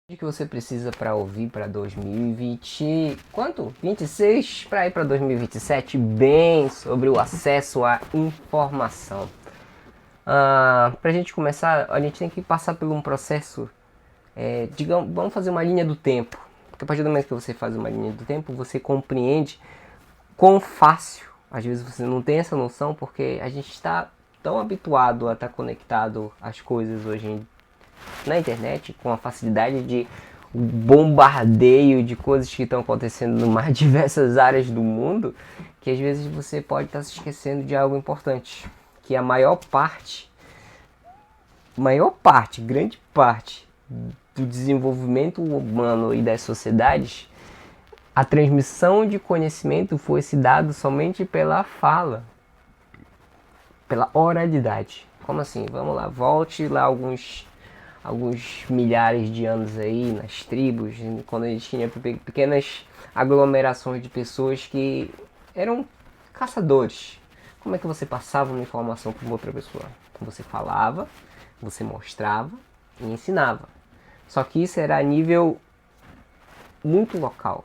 Que você precisa para ouvir para 2020, quanto? 26 para ir para 2027, bem sobre o acesso à informação. Para a gente começar, a gente tem que passar por um processo, digamos, vamos fazer uma linha do tempo. Porque a partir do momento que você faz uma linha do tempo, você compreende quão fácil, às vezes você não tem essa noção, porque a gente está tão habituado a estar conectado às coisas hoje na internet, com a facilidade de bombardeio de coisas que estão acontecendo em mais diversas áreas do mundo, que às vezes você pode estar se esquecendo de algo importante, que a grande parte do desenvolvimento humano e das sociedades, a transmissão de conhecimento foi se dado somente pela fala, pela oralidade. Como assim? Vamos lá, volte lá alguns milhares de anos aí nas tribos, quando a gente tinha pequenas aglomerações de pessoas que eram caçadores. Como é que você passava uma informação para outra pessoa? Você falava, você mostrava e ensinava. Só que isso era a nível muito local.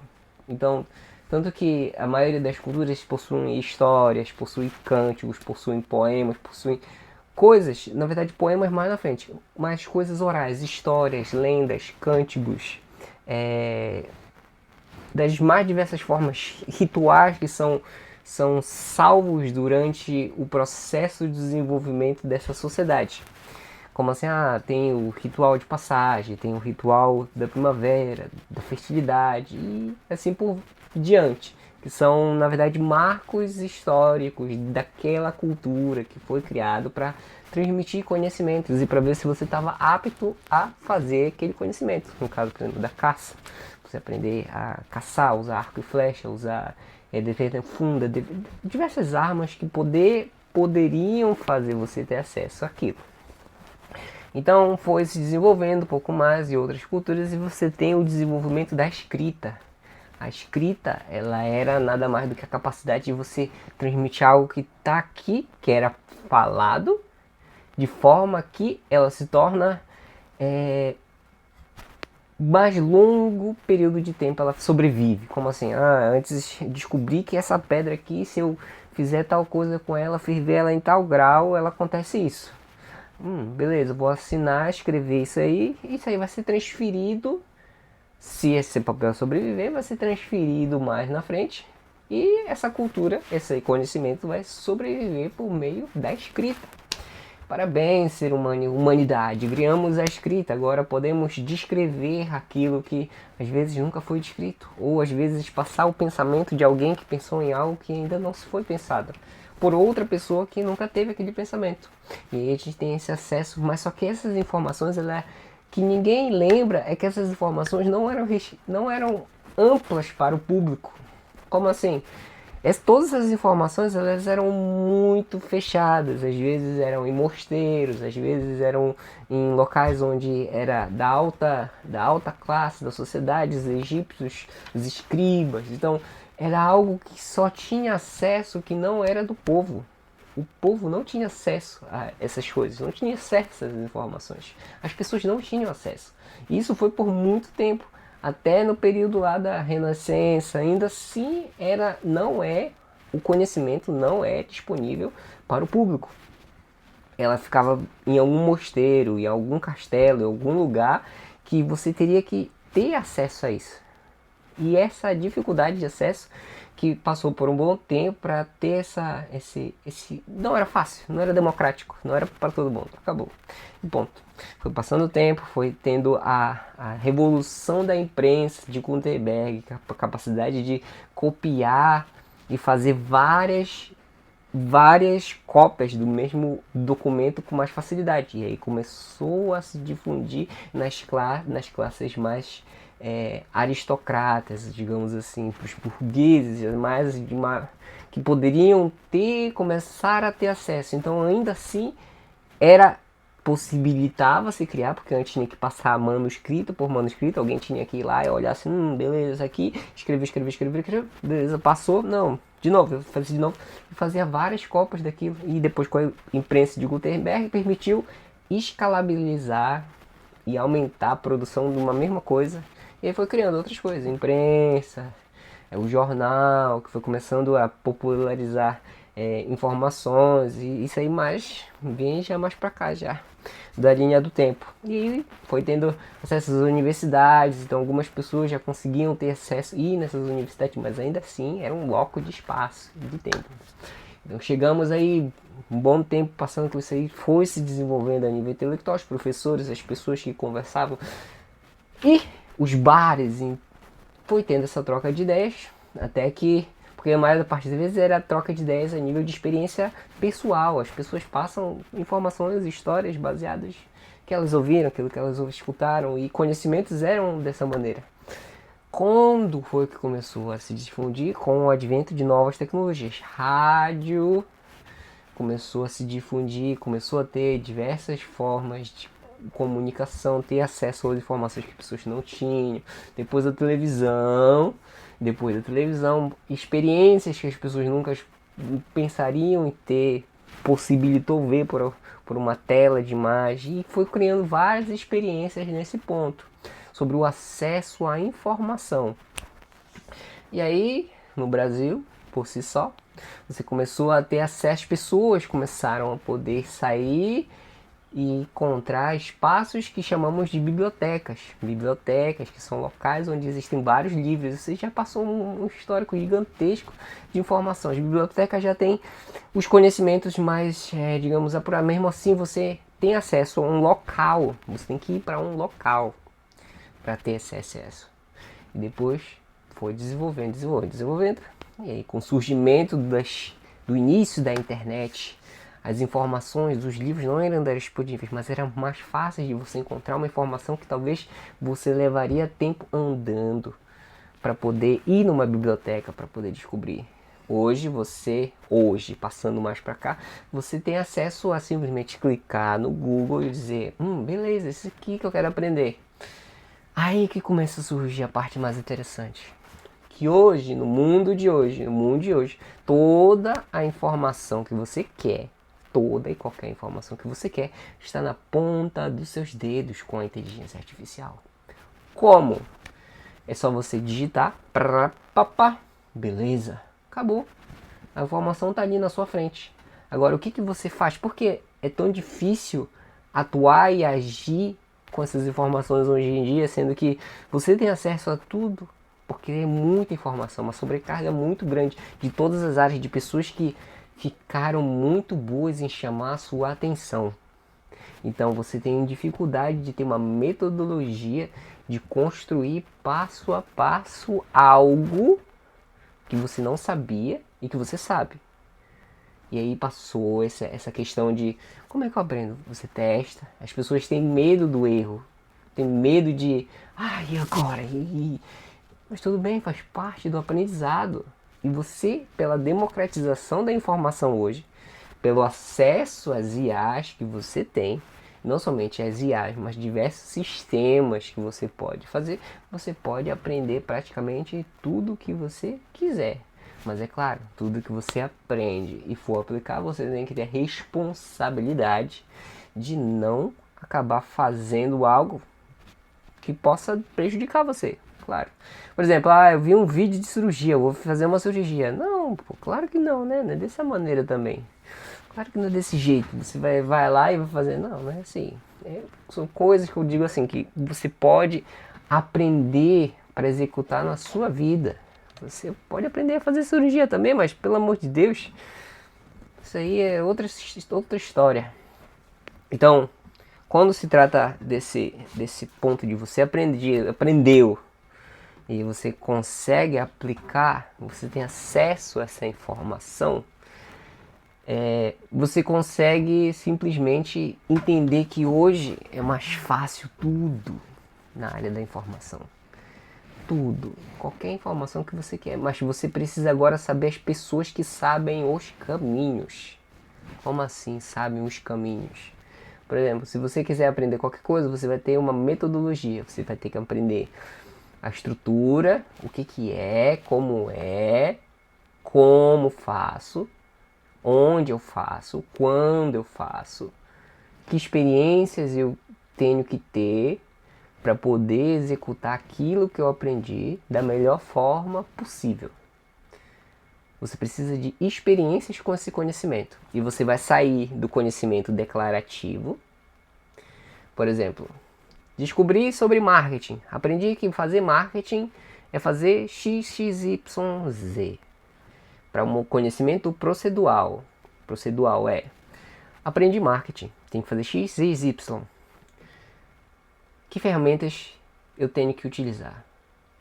Então, tanto que a maioria das culturas possuem histórias, possuem cânticos, possuem poemas, possuem coisas, na verdade poemas mais na frente, mas coisas orais, histórias, lendas, cânticos, das mais diversas formas, rituais que são salvos durante o processo de desenvolvimento dessa sociedade. Como assim, tem o ritual de passagem, tem o ritual da primavera, da fertilidade e assim por diante, que são, na verdade, marcos históricos daquela cultura que foi criado para transmitir conhecimentos e para ver se você estava apto a fazer aquele conhecimento. No caso, por exemplo, da caça, você aprender a caçar, usar arco e flecha, usar defesa funda, diversas armas que poderiam fazer você ter acesso àquilo. Então foi se desenvolvendo um pouco mais em outras culturas e você tem o desenvolvimento da escrita. A escrita, ela era nada mais do que a capacidade de você transmitir algo que está aqui, que era falado, de forma que ela se torna mais longo período de tempo ela sobrevive. Como assim? Antes descobri que essa pedra aqui, se eu fizer tal coisa com ela, ferver ela em tal grau, ela acontece isso. Beleza, vou assinar, escrever isso aí vai ser transferido. Se esse papel sobreviver, vai ser transferido mais na frente. E essa cultura, esse conhecimento vai sobreviver por meio da escrita. Parabéns, ser humano, humanidade. Criamos a escrita, agora podemos descrever aquilo que às vezes nunca foi descrito. Ou às vezes passar o pensamento de alguém que pensou em algo que ainda não se foi pensado por outra pessoa que nunca teve aquele pensamento. E aí a gente tem esse acesso, mas só que essas informações, que ninguém lembra é que essas informações não eram amplas para o público. Como assim? Todas as informações elas eram muito fechadas, às vezes eram em mosteiros, às vezes eram em locais onde era da alta classe da sociedade, os egípcios, os escribas. Então era algo que só tinha acesso que não era do povo. O povo não tinha acesso a essas coisas, não tinha acesso a essas informações. As pessoas não tinham acesso. E isso foi por muito tempo, até no período lá da Renascença. Ainda assim, o conhecimento não é disponível para o público. Ela ficava em algum mosteiro, em algum castelo, em algum lugar que você teria que ter acesso a isso. E essa dificuldade de acesso que passou por um bom tempo para ter esse não era fácil, não era democrático, não era para todo mundo. Acabou. E ponto. Foi passando o tempo, foi tendo a revolução da imprensa de Gutenberg, a capacidade de copiar e fazer várias cópias do mesmo documento com mais facilidade. E aí começou a se difundir nas classes mais aristocratas, digamos assim, para os burgueses, que poderiam começar a ter acesso. Então ainda assim possibilitava se criar, porque antes tinha que passar manuscrito por manuscrito, alguém tinha que ir lá e olhar assim, beleza, aqui, escrever, beleza, passou, não, de novo, fazia de novo, e fazia várias cópias daquilo, e depois com a imprensa de Gutenberg permitiu escalabilizar e aumentar a produção de uma mesma coisa. E aí foi criando outras coisas, imprensa, o jornal, que foi começando a popularizar informações, e isso aí mais vem já mais pra cá já, da linha do tempo. E aí foi tendo acesso às universidades, então algumas pessoas já conseguiam ter acesso e ir nessas universidades, mas ainda assim era um bloco de espaço, de tempo. Então chegamos aí um bom tempo passando com isso aí, foi se desenvolvendo a nível intelectual, os professores, as pessoas que conversavam e os bares, foi tendo essa troca de ideias, até que, porque a maior parte das vezes era troca de ideias a nível de experiência pessoal, as pessoas passam informações, histórias baseadas que elas ouviram, aquilo que elas escutaram, e conhecimentos eram dessa maneira. Quando foi que começou a se difundir? Com o advento de novas tecnologias. Rádio começou a se difundir, começou a ter diversas formas de comunicação, ter acesso às informações que as pessoas não tinham. Depois da televisão, experiências que as pessoas nunca pensariam em ter, possibilitou ver por uma tela de imagem, e foi criando várias experiências nesse ponto sobre o acesso à informação. E aí, no Brasil, por si só, você começou a ter acesso, as pessoas começaram a poder sair e encontrar espaços que chamamos de bibliotecas. Bibliotecas que são locais onde existem vários livros. Você já passou um histórico gigantesco de informação. As bibliotecas já têm os conhecimentos mais, digamos, apurados. Mesmo assim, você tem acesso a um local. Você tem que ir para um local para ter esse acesso. E depois foi desenvolvendo. E aí, com o surgimento do início da internet, as informações dos livros não eram disponíveis, mas eram mais fáceis de você encontrar uma informação que talvez você levaria tempo andando para poder ir numa biblioteca para poder descobrir. Hoje, passando mais para cá, você tem acesso a simplesmente clicar no Google e dizer, beleza, isso aqui que eu quero aprender. Aí que começa a surgir a parte mais interessante. Que hoje, no mundo de hoje, toda a informação que você quer, toda e qualquer informação que você quer, está na ponta dos seus dedos com a inteligência artificial. Como? É só você digitar, beleza, acabou. A informação está ali na sua frente. Agora, o que você faz? Por que é tão difícil atuar e agir com essas informações hoje em dia, sendo que você tem acesso a tudo? Porque é muita informação, uma sobrecarga muito grande de todas as áreas, de pessoas que ficaram muito boas em chamar a sua atenção. Então você tem dificuldade de ter uma metodologia de construir passo a passo algo que você não sabia e que você sabe. E aí passou essa questão de como é que eu aprendo? Você testa, as pessoas têm medo do erro, têm medo de, e agora? Mas tudo bem, faz parte do aprendizado. E você, pela democratização da informação hoje, pelo acesso às IAs que você tem, não somente as IAs, mas diversos sistemas que você pode fazer, você pode aprender praticamente tudo que você quiser. Mas é claro, tudo que você aprende e for aplicar, você tem que ter a responsabilidade de não acabar fazendo algo que possa prejudicar você. Claro. Por exemplo, eu vi um vídeo de cirurgia, eu vou fazer uma cirurgia. Não, claro que não, né? Não é dessa maneira também. Claro que não é desse jeito. Você vai lá e vai fazer. Não é assim. São coisas que eu digo assim, que você pode aprender para executar na sua vida. Você pode aprender a fazer cirurgia também, mas pelo amor de Deus, isso aí é outra história. Então, quando se trata desse ponto de você aprendeu e você consegue aplicar, você tem acesso a essa informação, você consegue simplesmente entender que hoje é mais fácil tudo na área da informação. Tudo, qualquer informação que você quer, mas você precisa agora saber as pessoas que sabem os caminhos. Como assim sabem os caminhos? Por exemplo, se você quiser aprender qualquer coisa, você vai ter uma metodologia, você vai ter que aprender a estrutura, o que é, como faço, onde eu faço, quando eu faço, que experiências eu tenho que ter para poder executar aquilo que eu aprendi da melhor forma possível. Você precisa de experiências com esse conhecimento. E você vai sair do conhecimento declarativo. Por exemplo, descobri sobre marketing. Aprendi que fazer marketing é fazer XXYZ. Para um conhecimento procedural. Procedural é: aprendi marketing, tem que fazer XYZ. Que ferramentas eu tenho que utilizar?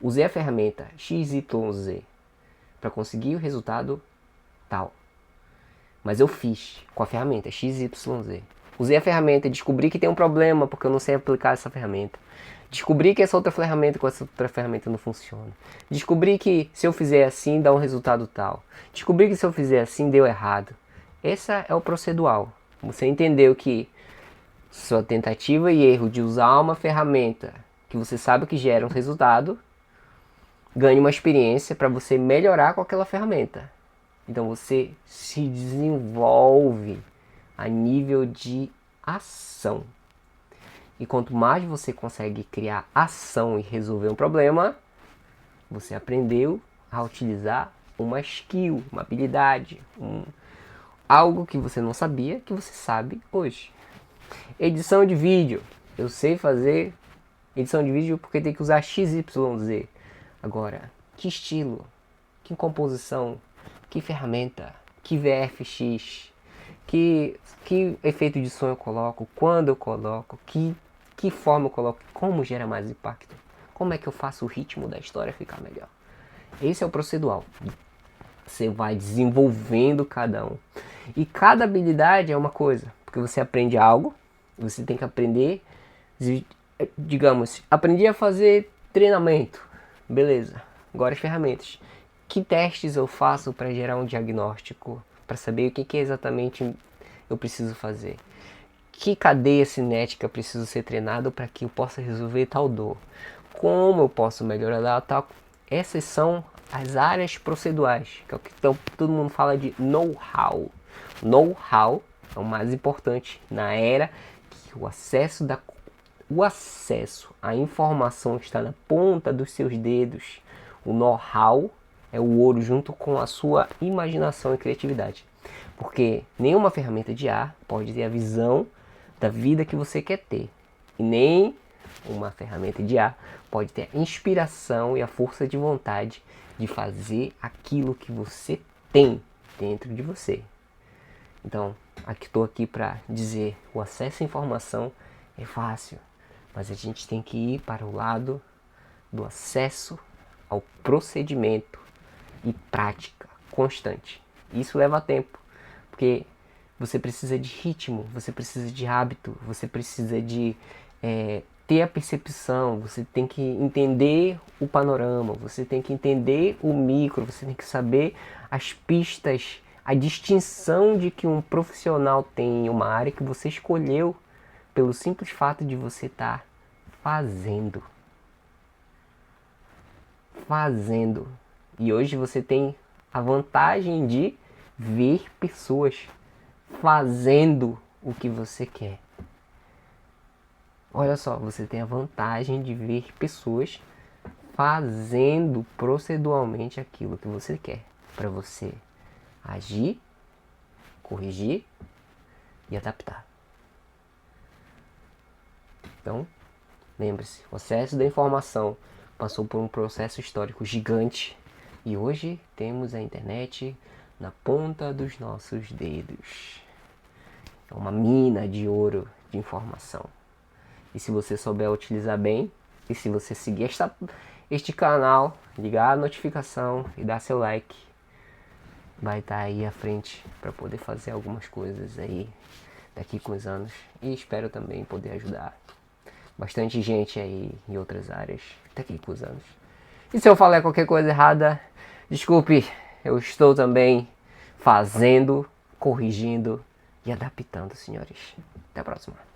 Usei a ferramenta XYZ para conseguir o resultado tal. Mas eu fiz com a ferramenta XYZ. Usei a ferramenta, descobri que tem um problema porque eu não sei aplicar essa ferramenta. Descobri que essa outra ferramenta com essa outra ferramenta não funciona. Descobri que se eu fizer assim dá um resultado tal. Descobri que se eu fizer assim deu errado. Esse é o procedural. Você entendeu que sua tentativa e erro de usar uma ferramenta que você sabe que gera um resultado, ganhe uma experiência para você melhorar com aquela ferramenta. Então você se desenvolve a nível de ação. E quanto mais você consegue criar ação e resolver um problema, você aprendeu a utilizar uma skill, uma habilidade, algo que você não sabia que você sabe hoje. Edição de vídeo. Eu sei fazer edição de vídeo porque tem que usar XYZ. Agora, que estilo, que composição, que ferramenta, que VFX, que efeito de som eu coloco, quando eu coloco, que forma eu coloco, como gera mais impacto, como é que eu faço o ritmo da história ficar melhor. Esse é o procedural. Você vai desenvolvendo cada um. E cada habilidade é uma coisa, porque você aprende algo, você tem que aprender, digamos, aprendi a fazer treinamento, beleza, agora as ferramentas. Que testes eu faço para gerar um diagnóstico, para saber o que exatamente eu preciso fazer? Que cadeia cinética eu preciso ser treinado para que eu possa resolver tal dor? Como eu posso melhorar tal? Essas são as áreas procedurais, que é o que todo mundo fala de know-how. Know-how é o mais importante na era que o acesso à informação está na ponta dos seus dedos. O know-how é o ouro junto com a sua imaginação e criatividade. Porque nenhuma ferramenta de IA pode ter a visão da vida que você quer ter. E nem uma ferramenta de IA pode ter a inspiração e a força de vontade de fazer aquilo que você tem dentro de você. Então, estou aqui para dizer, o acesso à informação é fácil, mas a gente tem que ir para o lado do acesso ao procedimento e prática constante. Isso leva tempo, porque você precisa de ritmo, você precisa de hábito, você precisa de ter a percepção, você tem que entender o panorama, você tem que entender o micro, você tem que saber as pistas, a distinção de que um profissional tem em uma área que você escolheu pelo simples fato de você estar fazendo. E hoje você tem a vantagem de ver pessoas fazendo o que você quer. Olha só, você tem a vantagem de ver pessoas fazendo proceduralmente aquilo que você quer, para você agir, corrigir e adaptar. Então, lembre-se, o acesso da informação passou por um processo histórico gigante e hoje temos a internet na ponta dos nossos dedos. É uma mina de ouro de informação. E se você souber utilizar bem, e se você seguir este canal, ligar a notificação e dar seu like, vai estar aí à frente para poder fazer algumas coisas aí daqui com os anos. E espero também poder ajudar bastante gente aí em outras áreas daqui com os anos. E se eu falar qualquer coisa errada, desculpe, eu estou também fazendo, corrigindo e adaptando, senhores. Até a próxima.